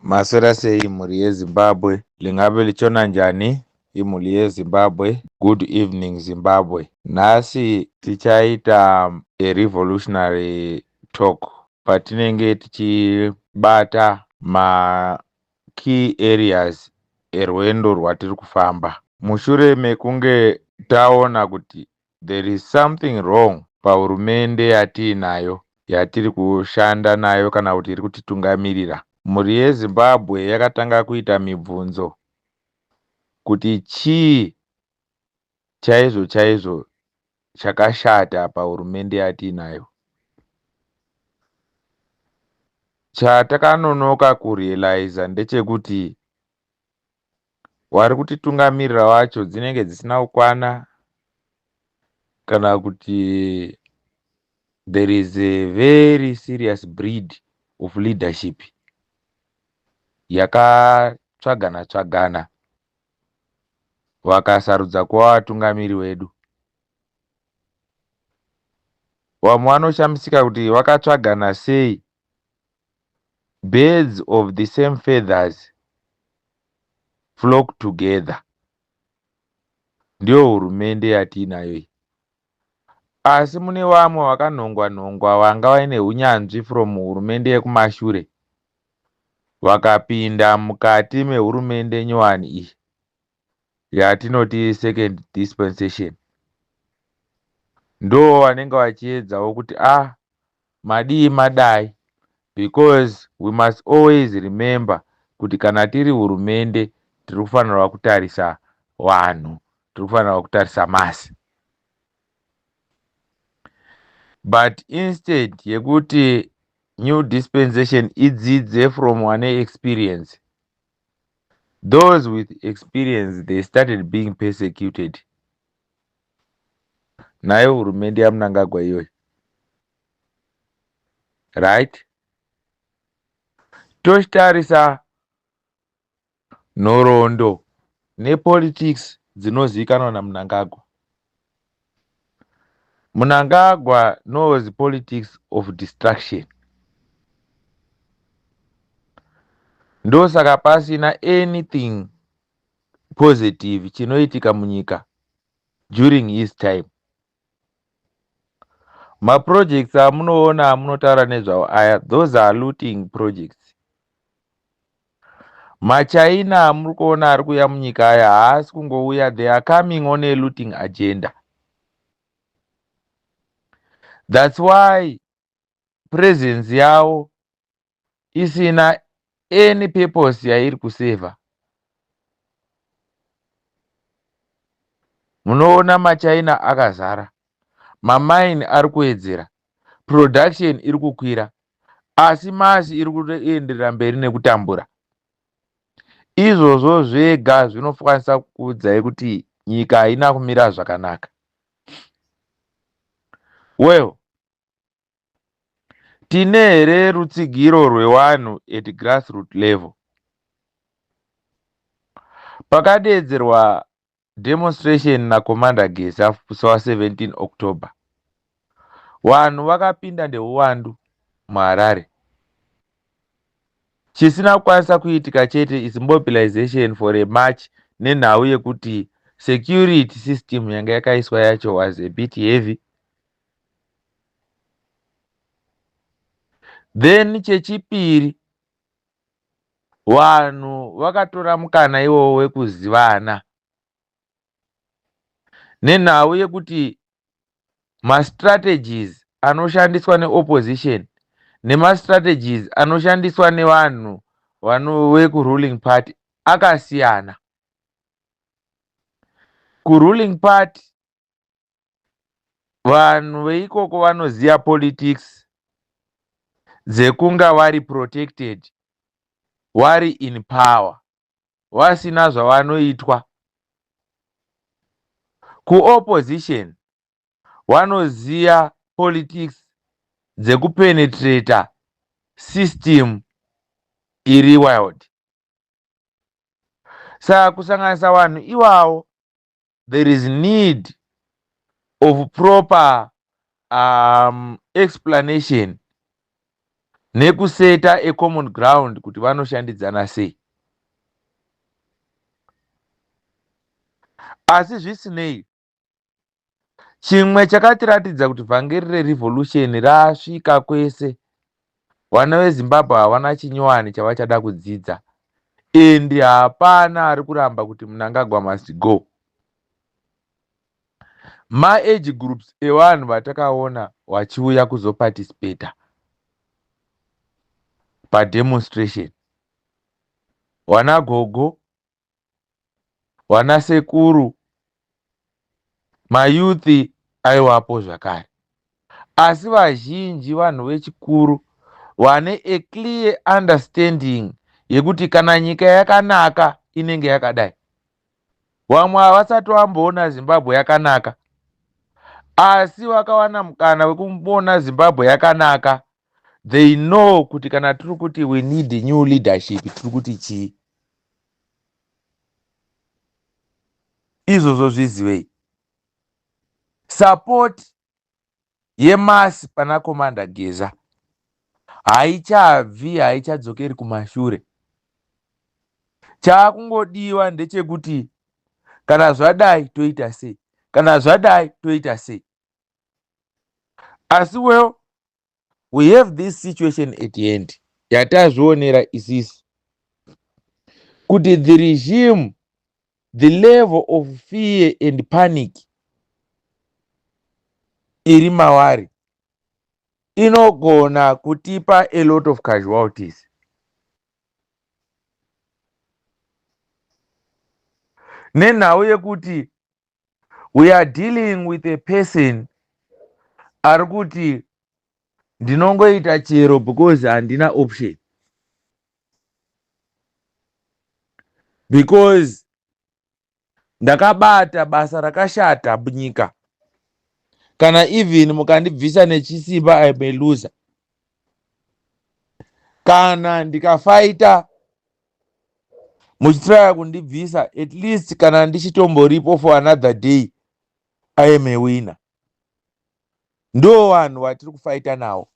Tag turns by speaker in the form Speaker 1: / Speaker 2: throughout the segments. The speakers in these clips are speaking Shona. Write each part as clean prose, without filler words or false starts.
Speaker 1: Maswera sei mhuri yeZimbabwe? Lingabe lichona njani imhuri yeZimbabwe? Good evening Zimbabwe. Nhasi tichaita a revolutionary talk patinenge tichibata ma key areas erwendo rwatiri kufamba. Mushure mekunge taona kuti there is something wrong pahurumende yatiinayo yatiri kushanda nayo kana kuti iri kutitungamirira, mhuri yeZimbabwe yakatanga kuita mibvunzo kuti chii chaizvo chaizvo chakashata pahurumende yatiinayo. Chatakanonoka kurealiza ndechekuti vari kutitungamirira vacho dzinenge dzisina kukwana, kana kuti there is a very serious breed of leadership yakatsvagana tsvagana vakasarudza kuva vatungamiri vedu. Vamwe vanoshamisika kuti vakatsvagana sei. Birds of the same feathers flock together. Ndiyo hurumende yatiinayo iyi. Asi mune vamwe vakanhongwa nhongwa vanga vaine hunyanzvi from hurumende yekumashure vakapinda mukati mehurumende nyowani iyi yatinoti second dispensation. Ndo vanenge vachiedzawo kuti madii madai, because we must always remember kuti kana tiri hurumende tiri kufanirwa kutarisa vanhu, tiri kufanirwa kutarisa masi. But instead yekuti new dispensation idzidze from one experience, those with experience they started being persecuted. Nayo hurumende yaMnangagwa iyoyo, right? Tochitarisa nhoroondo nepolitics dzinozivikanwa naMnangagwa. Mnangagwa knows politics of destruction. Ndosaka pasina anything positive chinoitika munyika during his time. Maprojects amunoona amunotaura nezvawo aya, those are looting projects. Machina amuri kuona ari kuuya munyika aya haasi kungouya, they are coming on a looting agenda. That's why presence yavo isina any purpose yairi kuseva. Munoona machina akazara, mamaini ari kuwedzera, production iri kukwira, asi masi iri kuenderera mberi nekutambura. Izvozvo zvega zvinokwanisa kukuudzai kuti nyika haina kumira zvakanaka. Well, tine here rutsigiro rwevanhu at grassroots level. Pakadeedzerwa demonstration naCommander Gesa musi wa17 October, vanhu vakapinda ndeuwandu muHarare. Chisina kukwanisa kuitika chete is mobilization for a march nenhau yekuti security system yanga yakaiswa yacho was a bit heavy. Then chechipiri, vanhu vakatora mukana iwowo wekuzivana nenhau yekuti mastrategies anoshandiswa neopposition nemastrategies anoshandiswa nevanhu vekuruling party akasiyana. Kuruling party vanhu veikoko vanoziva politics dzekunga vari protected, vari in power, vasina zvavanoitwa. Kuopposition vanoziva politics dzekupenetrata system iri wild. Saka kusanganisa vanhu ivavo, there is need of proper explanation nekuseta ecommon ground kuti vanoshandidzana sei. Asi zvisinei, chimwe chakatiratidza kuti vhangeri rerevolution rasvika kwese. Vana veZimbabwe havana chinyowani chavachada kudzidza, endi hapana ari kuramba kuti Mnangagwa must go. Maage groups evanhu vatakaona vachiuya kuzoparticipata pademonstration, vana gogo, vana sekuru, mayuthi aivapo zvakare. Asi vazhinji vanhu vechikuru vane a clear understanding yekuti kana nyika yakanaka inenge yakadai. Vamwe havasati vamboona Zimbabwe yakanaka, asi vakawana mukana wekumboona Zimbabwe yakanaka, they know kuti kana tiri kuti we need new leadership tiri kuti chii. Izvozvo zvizivei. Support yemasi pana Komanda Geza haichabvi, haichadzokeri kumashure. Chaakungodiwa ndechekuti kana zvadai toita sei, kana zvadai toita sei. Asi we have this situation at the end yatazvionera isisi kuti the regime, the level of fear and panic iri mavari inogona kutipa a lot of casualties. Nenhau yekuti we are dealing with a person ari kuti ndinongoita chero because handina option, because ndakabata basa rakashata munyika, kana even mukandibvisa nechisimba I may lose. Kana ndikafaita muchitraya kundibvisa, at least kana ndichitomboripo for another day I am a winner. Ndo vanhu vatiri kufaita nawo.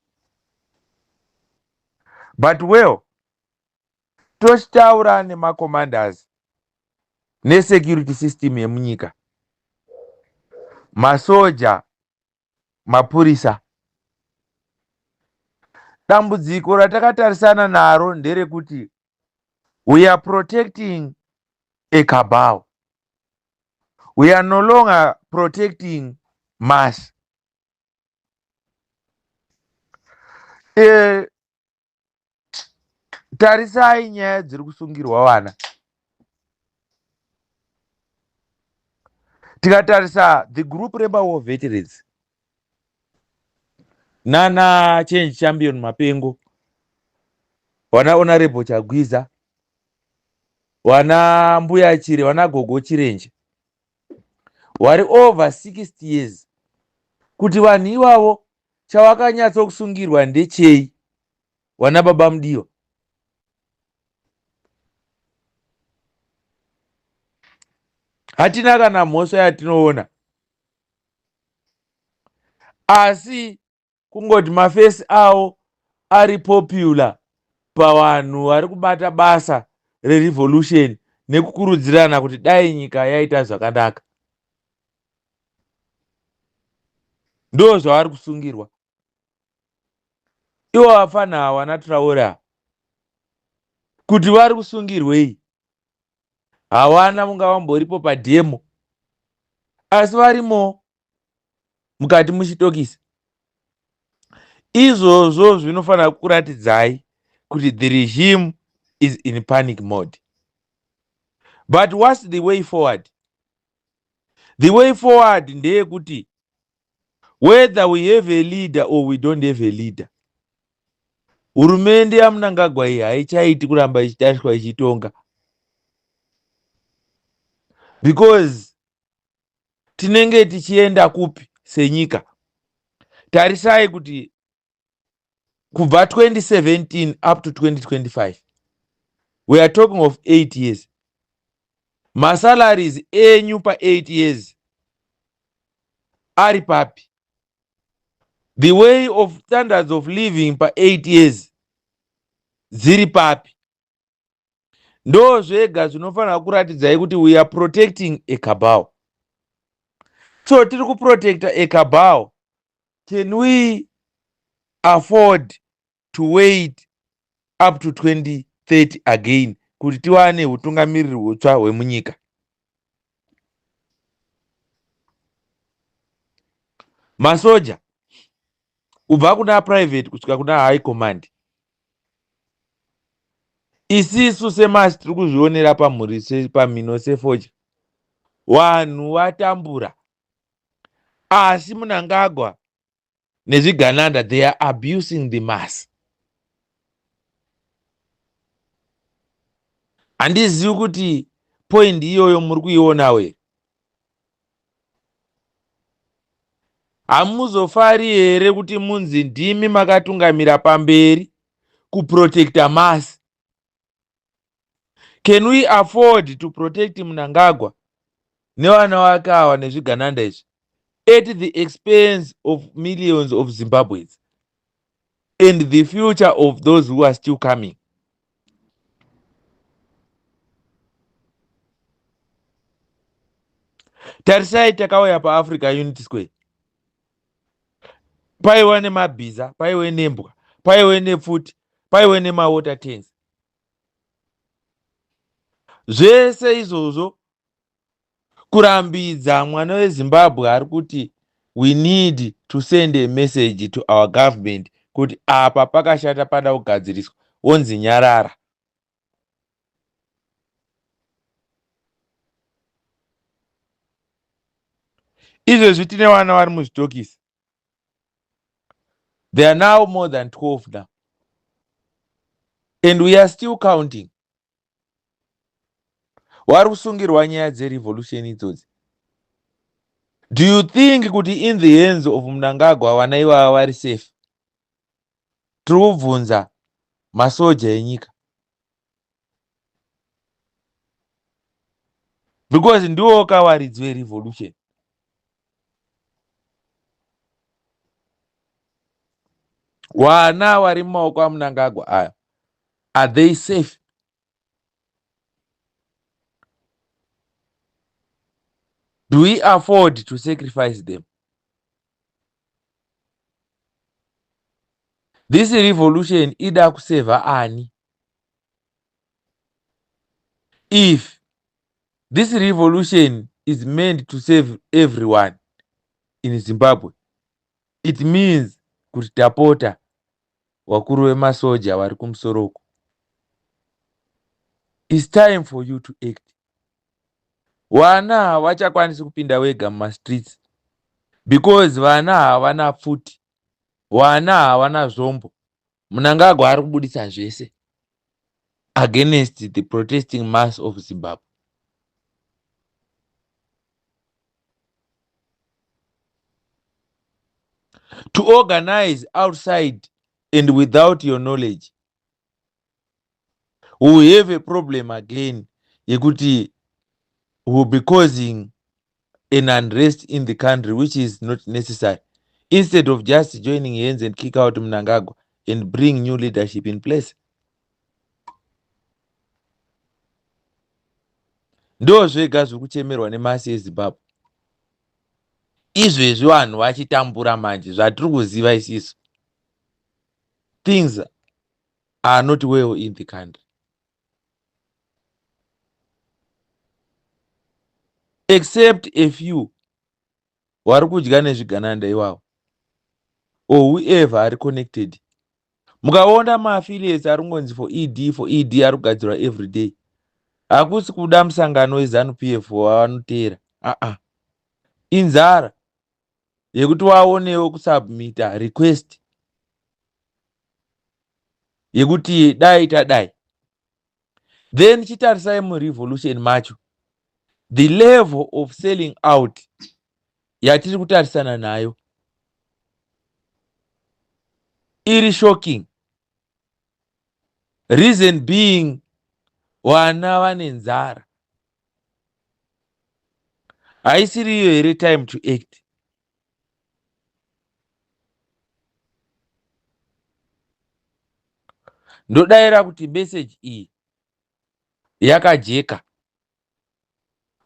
Speaker 1: But tochitaura nemacommanders nesecurity system yemunyika, masoja, mapurisa, dambudziko ratakatarisana naro nderekuti we are protecting a cabal. We are no longer protecting mass. Tarisai nyaya dziri kusungirwa vana. Tikatarisa the group Rebel War veterans, nana change champion Mapengo, wana honorable Chagwiza, wana Mbuya Chire, wana Gogo Chirenje, wari over 60 years. Kuti vanhu ivavo chavakanyatso kusungirwa ndechei, wana Baba Mudiwa. Hatina kana mhosva yatinoona, asi kungoti mafesi avo ari popular pavanhu vari kubata basa rerevolution nekukurudzirana kuti dai nyika yaita zvakanaka. Ndo zvavari kusungirwa. Ivo vafana hawana Traore kuti vari kusungirwei, hawana munga vamboripo padhemo, asi varimo mukati muchitokisi. Izvozvo zvinofanira kuratidzai kuti the regime is in panic mode. But what's the way forward? The way forward ndeyekuti whether we have a leader or we don't have a leader, hurumende yaMnangagwa iyi haichaiti kuramba ichitariswa ichitonga, because tinenge tichienda kupi senyika. Tarisai kuti kubva 2017 up to 2025, we are talking of 8 years. Masalaries enyu pa 8 years ari papi? The way of standards of living pa 8 years dziri papi. Ndo zvega zvinofanira kuratidzai kuti we are protecting a cabal. So tiri kuprotecta a cabal. Can we afford to wait up to 2030 again kuti tiwane utungamiriri hutsva hwemunyika? Masoja kubva kuna private kusvika kuna high command, isisu semasi tiri kuzvionera pamhuri pamhino sefoja, vanhu vatambura, asi Mnangagwa nezvigananda they are abusing the mass. Handizivi kuti point iyoyo muri kuionawo here. Hamuzofari here kuti munzi ndimi makatungamira pamberi kuprotecta mass? Can we afford to protect Mnangagwa nevana vake ava nezvigananda izvi at the expense of millions of Zimbabweans and the future of those who are still coming? Tarisai takauya paAfrica Unity Square, paiwe nemabhiza, paiwe nembwa, paiwe nepfuti, paiwe nemawater tanks. Zvese izvozvo kurambidza mwana weZimbabwe ari kuti we need to send a message to our government kuti apa pakashata pada kugadziriswa, wonzi nyarara. Izvezvi tine vana vari muzvitokisi. There are now more than 12 now. And we are still counting. Vari kusungirwa nyaya dzerevolution idzodzi. Do you think kuti in the hands of Mnangagwa vana ivava vari safe? Tiri kubvunza masoja enyika. Because ndiwo kawaridzi werevolution. Vana vari mumaoko aMnangagwa aya, are they safe? Do we afford to sacrifice them? This revolution ida kuseva ani? If this revolution is meant to save everyone in Zimbabwe, it means kuti tapota wakuru wemasoja vari kumusoro. It's time for you to act. Vana havachakwanisi kupinda wega mumastreets because vana havana pfuti, vana havana zvombo. Mnangagwa ari kubudisa zvese against the protesting mass of Zimbabwe. To organize outside and without your knowledge, we will have a problem again yekuti we will be causing an unrest in the country which is not necessary, instead of just joining hands and kick out Mnangagwa and bring new leadership in place. Ndo zvega zviri kuchemerwa nemasi eZimbabwe. Izvezvi vanhu vachitambura manje zvatiri kuziva isisu. Things are not well in the country. Except a few vari kudya nezvigananda iwavo, or whoever are connected. Mukaona maaffiliates ari kungonzi for ED ari kugadzirwa every day. Hakusi kuda musangano weZANU-PF wavanoteera. Inzara yekuti waonewo kusubmita request yekuti dai tadai. Then chitarisai murevolution macho, the level of selling out yatiri kutarisana nayo iri shocking. Reason being, vana vane nzara. Haisiriyo here time to act. Ndodayira kuti meseji iyi yakajeka.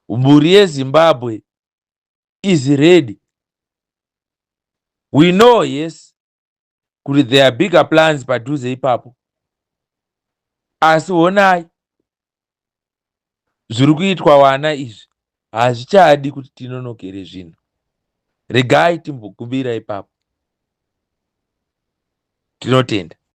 Speaker 1: Mhuri yeZimbabwe is ready. We know, yes, kuti there are bigger plans padhuze ipapo. Asi honai, zviri kuitwa wana izvi hazvichadi kuti tinonokere zvinhu. Regai timbogumbira ipapo. Tinotenda.